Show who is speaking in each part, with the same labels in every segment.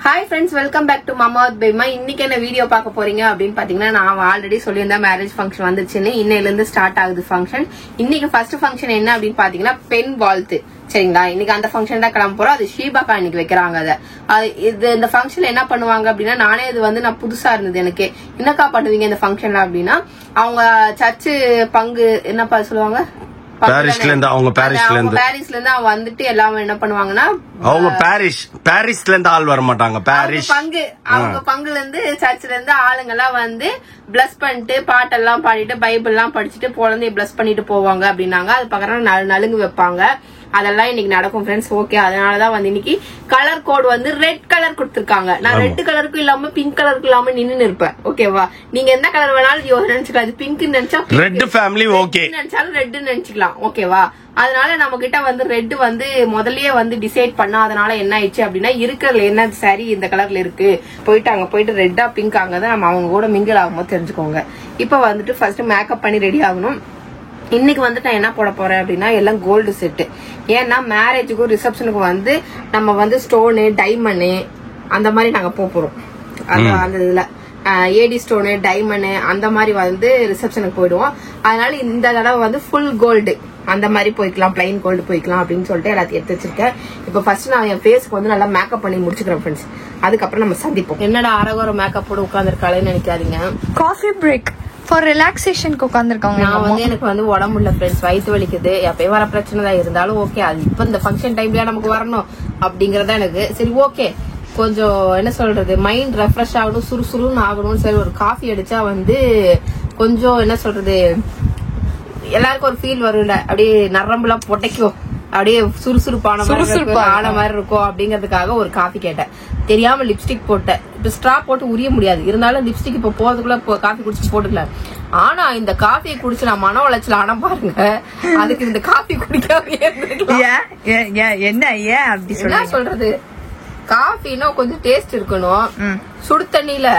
Speaker 1: Hi friends, welcome back to Mama with Bema. இன்னைக்கு என்ன video பார்க்க போறீங்க அப்படின்னு பாத்தீங்கன்னா நான் ஆல்ரெடி சொல்லியிருந்தேன் மேரேஜ் ஃபங்க்ஷன் வந்துச்சுன்னு. இன்னையில இருந்து ஸ்டார்ட் ஆகுது ஃபங்க்ஷன். இன்னைக்கு ஃபர்ஸ்ட் ஃபங்க்ஷன் என்ன அப்படின்னு பாத்தீங்கன்னா பெண் வாழ்த்து. சரிங்களா, இன்னைக்கு அந்த ஃபங்க்ஷன் தான் கிளம்ப போறோம். அது ஷீபாக்கா இன்னைக்கு வைக்கிறாங்க. இது இந்த ஃபங்க்ஷன்ல என்ன பண்ணுவாங்க அப்படின்னா, நானே இது வந்து நான் புதுசா இருந்தது எனக்கு. என்னக்கா பண்ணுவீங்க இந்த ஃபங்க்ஷன்ல அப்படின்னா, அவங்க சர்ச்சு பங்கு என்னப்பா சொல்லுவாங்க,
Speaker 2: பாரிஸ்ல இருந்து அவங்க
Speaker 1: பாரிஸ்ல இருந்து அவங்க வந்துட்டு எல்லாமே என்ன பண்ணுவாங்கன்னா,
Speaker 2: அவங்க பாரிஸ்ல இருந்து ஆள் வர மாட்டாங்க. பாரிஸ்
Speaker 1: பங்கு அவங்க பங்குல இருந்து சர்ச்ல இருந்து ஆளுங்க எல்லாம் வந்து பிளஸ் பண்ணிட்டு பாட்டெல்லாம் பாடிட்டு பைபிள் எல்லாம் படிச்சுட்டு குழந்தைய பிளஸ் பண்ணிட்டு போவாங்க அப்படின்னாங்க. அது பக்கத்துல நலுங்கு வைப்பாங்க. அதெல்லாம் இன்னைக்கு நடக்கும் ஃப்ரெண்ட்ஸ். ஓகே, அதனாலதான் வந்து இன்னைக்கு கலர் கோட் வந்து ரெட் கலர் கொடுத்திருக்காங்க. நான் ரெட் கலருக்கும் இல்லாம பிங்க் கலருக்கும் இல்லாம நின்னு இருப்பேன். ஓகேவா, நீங்க எந்த கலர் வேணாலும் நினைச்சுக்கலாம். பிங்க் நினைச்சா
Speaker 2: ரெட் ஃபேமிலி ஓகே,
Speaker 1: நினைச்சாலும் ரெட் நினைச்சுக்கலாம். ஓகேவா, அதனால நம்ம கிட்ட வந்து ரெட் வந்து முதல்லயே வந்து டிசைட் பண்ணா, அதனால என்ன ஆயிடுச்சு அப்படின்னா, இருக்கிறதுல என்ன சாரி இந்த கலர்ல இருக்கு, போயிட்டு அங்க போயிட்டு ரெட்டா பிங்க் அங்கதான் நம்ம அவங்க கூட மிங்கிள் ஆகும்போது தெரிஞ்சுக்கோங்க. இப்ப வந்துட்டு ஃபர்ஸ்ட் மேக்கப் பண்ணி ரெடி ஆகணும். இன்னைக்கு வந்து நான் என்ன போட போறேன் அப்படின்னா, எல்லாம் கோல்டு செட்டு. ஏன்னா மேரேஜுக்கும் ரிசப்ஷனுக்கும் வந்து நம்ம வந்து ஸ்டோனு டைமண்டு அந்த மாதிரி நாங்க போறோம். அந்த இதுல ஏடி ஸ்டோனு டைமண்டு அந்த மாதிரி வந்து ரிசப்ஷனுக்கு போயிடுவோம். அதனால இந்த தடவை வந்து ஃபுல் கோல்டு அந்த மாதிரி போய்க்கலாம், பிளைன் கோல்டு போய்க்கலாம் அப்படின்னு சொல்லிட்டு எல்லாத்தையும் எடுத்து வச்சிருக்கேன். இப்ப ஃபர்ஸ்ட் நான் என் ஃபேஸ்க்கு வந்து நல்லா மேக்கப் பண்ணி முடிச்சுக்கிறேன் ஃப்ரெண்ட்ஸ். அதுக்கப்புறம் நம்ம சந்திப்போம். என்னடா அரகுற மேக்கப் போட்டு உட்காந்துருக்காளேன்னு நினைக்காதீங்க.
Speaker 3: காஃபி பிரேக் ஃபார் ரிலாக்ஸேஷனுக்கு உட்காந்துருக்காங்க.
Speaker 1: நான் வந்து எனக்கு வந்து உடம்பு இல்ல ஃப்ரெண்ட்ஸ், வயிற்று வலிக்குது. எப்பயும் வர பிரச்சனை தான், இருந்தாலும் ஓகே, அது இப்ப இந்த ஃபங்க்ஷன் டைம்லயா நமக்கு வரணும் அப்படிங்கறதா எனக்கு. சரி ஓகே, கொஞ்சம் என்ன சொல்றது, மைண்ட் ரெஃப்ரெஷ் ஆகணும், சுறுசுறுன்னு ஆகணும்னு சரி ஒரு காஃபி அடிச்சா வந்து கொஞ்சம் என்ன சொல்றது, எல்லாருக்கும் ஒரு ஃபீல் வரும்ல, அப்படியே நரம்புலாம் பொட்டைக்கும், அப்படியே சுறுசுறுப்பான மாதிரி இருக்கும் அப்படிங்கறதுக்காக ஒரு காஃபி கேட்டேன். தெரியாம லிப்ஸ்டிக் போட்டேன். இப்ப ஸ்ட்ரா போட்டு உரிய முடியாது, இருந்தாலும் லிப்ஸ்டிக் இப்ப போறதுக்குள்ள காஃபி குடிச்சு போட்டுக்கலாம். ஆனா இந்த காஃபியை குடிச்சு நான் மன உளைச்சல் ஆனா பாருங்க, அதுக்கு இந்த காஃபி குடிக்காம
Speaker 3: என்ன ஏன் அப்படி
Speaker 1: சொல்றது, காஃபின்னா கொஞ்சம் டேஸ்ட் இருக்கணும். சுடு தண்ணியில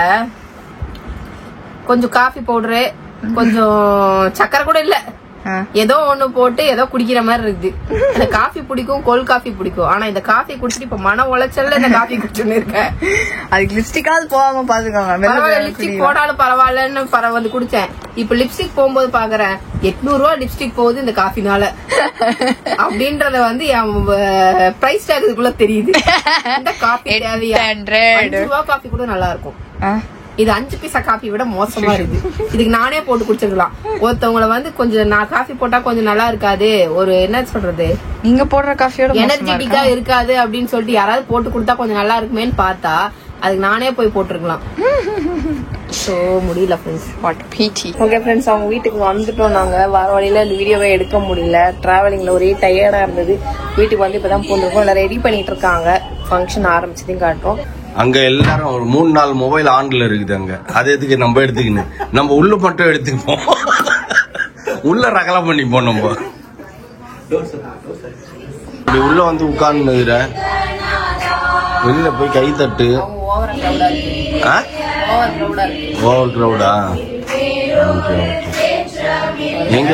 Speaker 1: கொஞ்சம் காஃபி பவுடரு, கொஞ்சம் சக்கரை கூட இல்ல, ஏதோ ஒண்ணு போட்டு ஏதோ குடிக்கிற மாதிரி இருக்குது. இந்த காஃபி பிடிக்கும், கோல்ட் காஃபி பிடிக்கும். ஆனா இந்த காஃபி குடிச்சிட்டு இப்ப மன உளைச்சல்ல இந்த காஃபி குடிச்சுன்னு இருக்கேன்.
Speaker 3: அதுக்கு லிப்ஸ்டிக்காவது போகாம பாத்துக்கோங்க.
Speaker 1: லிப்ஸ்டிக் போட்டாலும் பரவாயில்லன்னு வந்து குடிச்சேன். இப்ப லிப்ஸ்டிக் போகும்போது பாக்குறேன் 800 ரூபா லிப்ஸ்டிக் போகுது இந்த காஃபினால அப்படின்றத வந்து என் பிரைஸ் டேக்குள்ள தெரியுது. இந்த காஃபி தேவையா? 5 ரூபா காஃபி கூட நல்லா இருக்கும். இது 5 பைசா காஃபி விட மோசமா இருக்கு. இதுக்கு நானே போட்டு குடிச்சிருக்கலாம். ஒருத்தவங்கள வந்து கொஞ்சம் நான் காஃபி போட்டா கொஞ்சம் நல்லா இருக்காது, ஒரு என்ன சொல்றது,
Speaker 3: நீங்க போடுற காஃபியோட
Speaker 1: எனர்ஜெட்டிக்கா இருக்காது அப்படின்னு சொல்லிட்டு யாராவது போட்டு கொடுத்தா கொஞ்சம் நல்லா இருக்குமேன்னு பார்த்தா, அதுக்கு நானே போய் போட்டிருக்கலாம். சோ முடியல ஃப்ரெண்ட்ஸ். ஓகே ஃப்ரெண்ட்ஸ், அவங்க வீட்டுக்கு வந்துட்டோம். நாங்க வர வழியில இந்த வீடியோவை எடுக்க முடியல, டிராவலிங்ல ஒரே டயர்டா இருந்தது. வீட்டுக்கு வந்து இப்பதான் போட்டுருக்கோம். எல்லாம் ரெடி பண்ணிட்டு இருக்காங்க. ஃபங்க்ஷன் ஆரம்பிச்சதையும் காட்டுறோம்.
Speaker 2: அங்க எல்லாரும் ஒரு 3-4 மொபைல் ஆன்ல இருக்குது அங்க. அது எதுக்கு நம்ம எடுத்துக்கின்னு, நம்ம உள்ள மட்டும் எடுத்துக்குப்போம், உள்ள ரகலம் பண்ணிப்போம். நம்ம இப்படி உள்ள வந்து உட்கார்ந்து வெளியில போய் கை தட்டு. ஓவர் கிரௌடா? எங்க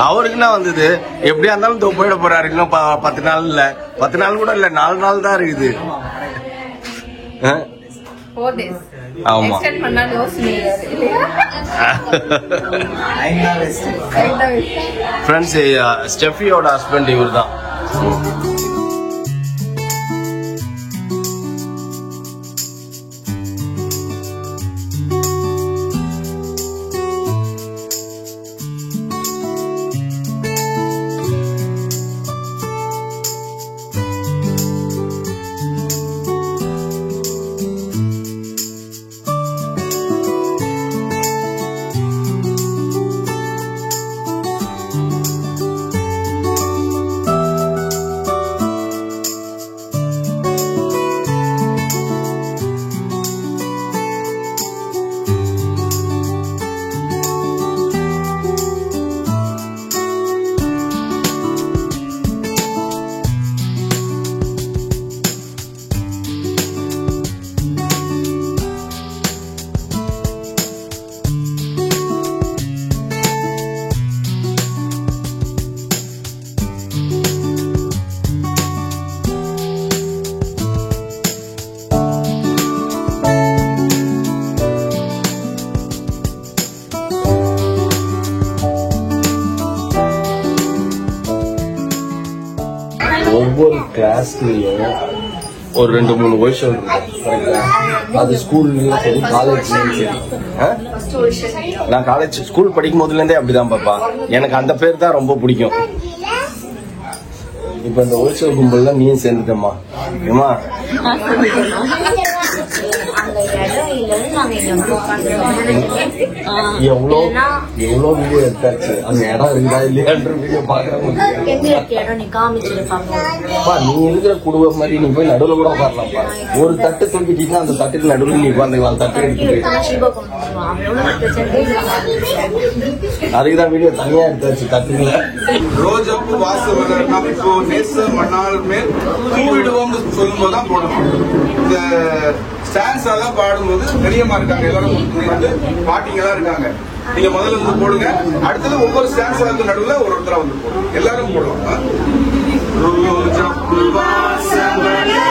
Speaker 2: அவருக்குன்னா வந்தது எப்படியா இருந்தாலும் போயிட போறாரு. இன்னும் 10 நாள் இல்ல, 10 நாள் கூட இல்ல, 4 நாள் தான் இருக்குது. ஆமா, ஃப்ரெண்ட்ஸ், ஸ்டெஃபியோட ஹஸ்பண்ட் இவர் தான். ஒவ்வொரு கிளாஸ்லயும் ஒரு 2-3 வருஷம் இருக்கும். அது ஸ்கூல்லையும் சரி காலேஜ்லயும் சரி. நான் காலேஜ் ஸ்கூல் படிக்கும் போதுல இருந்தே அப்படிதான் பாப்பா. எனக்கு அந்த பேர் தான் ரொம்ப பிடிக்கும். இப்ப இந்த ஹோல்சேல் கும்பல்ல நீயும் சேர்ந்துட்டமா ஏமா? எவ்வளோ வீடியோ எடுத்தாச்சு. அந்த இடம் இருந்தா இல்லையான்ற வீடியோ பாக்குறவங்க நீ இருக்கிற குடும்பம் மாதிரி நீ போய் நடுவில் கூட உட்காரலாம்ப்பா. ஒரு தட்டு தூக்கிட்டீங்கன்னா அந்த தட்டுக்கு நடுவில் நீ உட்காந்துக்கலாம். தட்டு எடுத்துட்டு அதுக்குதான் வீடியோ தனியா எடுத்தாச்சு தட்டுல.
Speaker 4: ரோஜப்பு வாசவனா இப்போ நேச மண்ணால் மேல் தூவிடுவோம் சொல்லும் போதுதான் போடணும். இந்த ஸ்டான்ஸ் எல்லாம் பாடும்போது பெரியம்மா இருக்காங்க, எல்லாரும் வந்து பாட்டிங்க எல்லாம் இருக்காங்க. நீங்க முதல்ல வந்து போடுங்க. அடுத்தது ஒவ்வொரு ஸ்டான்ஸ் வந்து நடுவில் ஒருத்தரா வந்து போடுங்க. எல்லாரும் போடலாம். ரோஜப்பு வாசவனா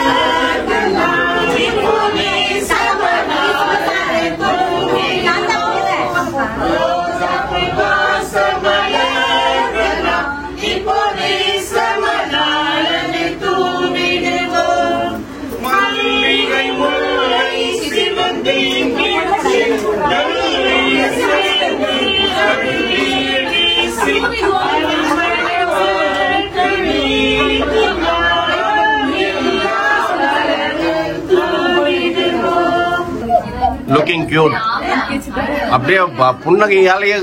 Speaker 2: லுக்கிங் கியூட். அப்படியே புன்னகையாலேயே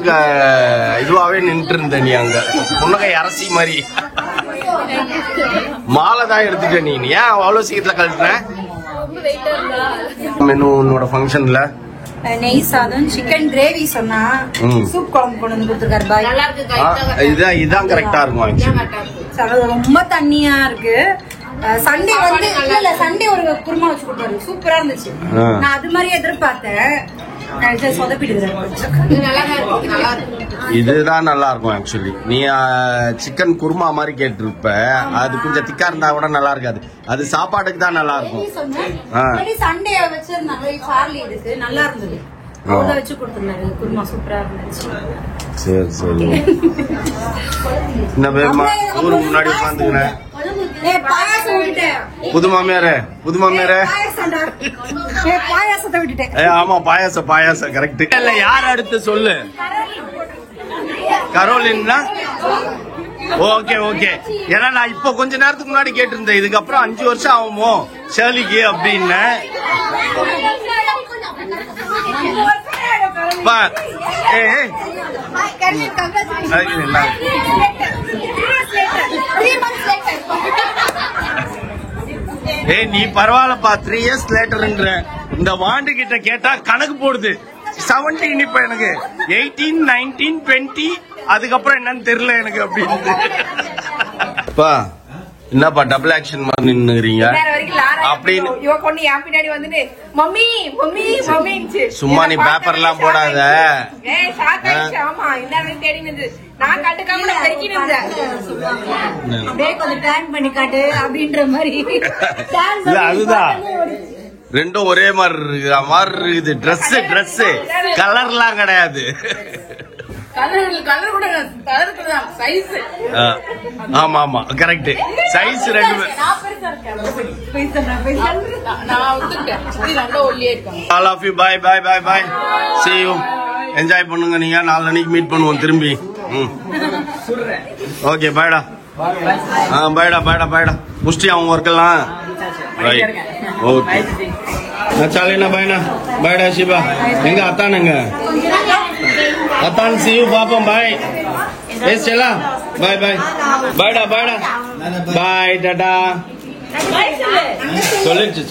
Speaker 2: இதுவாவே நின்று இருந்த நீ அங்க புன்னகை அரசி மாதிரி. மாலை தான் எடுத்துட்ட நீ. ஏன் அவ்வளவு சீக்கிரத்துல கழட்டுன? மெனு உன்னோட ஃபங்க்ஷன்ல
Speaker 5: நெய் சாதம், சிக்கன் கிரேவி சொன்னா, சூப் குழம்பு கொண்டு வந்து கொடுத்துருக்காரு.
Speaker 2: இதான் கரெக்டா இருக்கும்.
Speaker 5: ரொம்ப தண்ணியா இருக்கு. சண்டே வந்து இல்ல சண்டே ஒரு குருமா வச்சு கொடுத்தாரு, சூப்பரா இருந்துச்சு. நான் அது மாதிரி எதிர்பார்த்தேன்.
Speaker 2: இதுதான் நல்லா இருக்கும். ஆக்சுவலி நீ சிக்கன் குருமா மாதிரி கேட்டிருப்ப. அது கொஞ்சம் திக்கா இருந்தா கூட நல்லா இருக்காது. அது சாப்பாட்டுக்கு தான் நல்லா இருக்கும்.
Speaker 5: சண்டே வச்சிருந்தாங்க சார்லி, இதுக்கு நல்லா இருந்தது. வச்சு கொடுத்துருந்தாரு குருமா, சூப்பரா இருந்துச்சு.
Speaker 2: சரி சரி. என்ன பேருமா ஊருக்கு முன்னாடி உட்காந்துக்கிறேன். புது மாமியாரே ஆமா பாயாசம் கரெக்ட். இல்ல யார் அடுத்து சொல்லு? கரோலின்னா ஓகே ஓகே. ஏன்னா நான் இப்ப கொஞ்ச நேரத்துக்கு முன்னாடி கேட்டிருந்தேன் இதுக்கப்புறம் 5 வருஷம் ஆகுமோ ஷேர்லிக்கு அப்படின்னு. நீ பரவாயில்லப்பா 3 years லேட்டர்ன்ற. இந்த வாண்டு கிட்ட கேட்டா கணக்கு போடுது. 17 இப்ப எனக்கு 18, 19, 20 அதுக்கப்புறம் என்னன்னு தெரியல எனக்கு அப்படின்னு. என்னப்பா டபுள் ஆக்ஷன் மாதிரி நின்னுறீங்க அப்படின்னு
Speaker 1: பின்னாடி வந்துட்டு மம்மி மம்மி மம்மி
Speaker 2: சும்மா நீ பேப்பர் எல்லாம் போடாத.
Speaker 1: ஆமா என்ன தேடி நான் கண்டுக்காம
Speaker 5: கொஞ்சம் பிளான் பண்ணி காட்டு அப்படின்ற மாதிரி.
Speaker 2: அதுதான் ரெண்டும் ஒரே மாதிரி இருக்குது. ட்ரெஸ் கலர்லாம் கிடையாது. ஆமா ஆமா கரெக்ட். சைஸ் ரெண்டு. All of you bye bye bye bye. see you. Enjoy பண்ணுங்க. நீங்க நாளைக்கு மீட் பண்ணுவோம் திரும்பி. ஓகே பாய்டா. பாய்டா புஷ்டி அவங்க ஒர்க்கெல்லாம் ரைட். ஓகே சாலினா பாய்டா சிவா. எங்க அத்தானுங்க அத்தான் see you பாப்போம். பாய் செல்லா. பாய் பாய்டா பாய் டாடா. சொல்லிடுச்சு